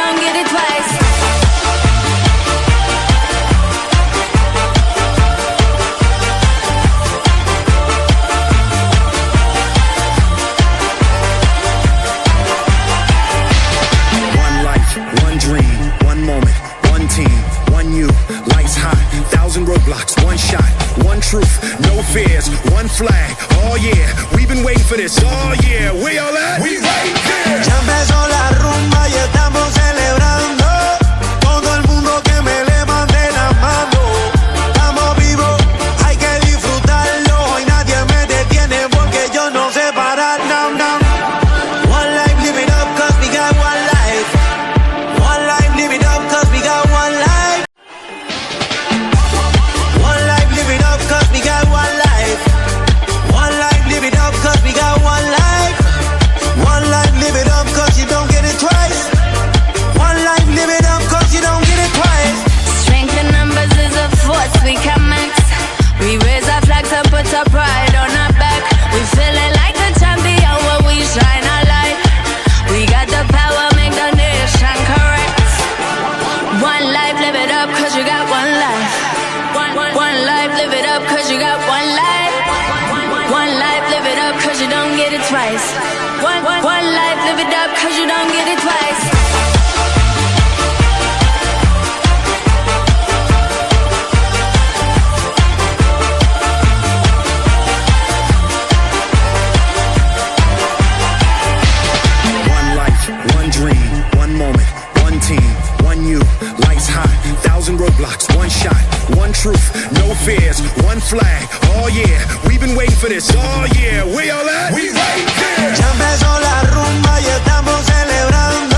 don't get it twice. One dream, one moment, one team, one you, lights high, 1,000 roadblocks, one shot, one truth, no fears, one flag, oh yeah, we've been waiting for this, oh yeah, where y'all at? We right there. Ya empezó la rumba y estamos celebrando, todo el mundo que me levante la mano, estamos vivos, hay que disfrutarlo y nadie me detiene porque yo no sé parar, no, no. One life, live it up cause we got one life. One life, live it up cause we got one life. One life, live it up cause we got one life. One life, live it up cause we got one life. One life, live it up cause you don't get it twice. One life, live it up cause you don't get it twice. Strength in numbers is a force we can max. We raise our flags and put our pride on our back. We feeling like the champion when we shine our light. We got the power, make the nation correct. One life, live it up cause you got one life. One life, live it up cause you got one life. One life, live it up cause you don't get it twice. One life, live it up cause you don't get it twice. One life, one dream, one moment, one team, one you, lights high, 1,000 roadblocks, one shot, one truth, no fears, one flag, oh yeah, we've been waiting for this, oh yeah, where y'all at? We right there. Ya empezó la rumba y estamos celebrando.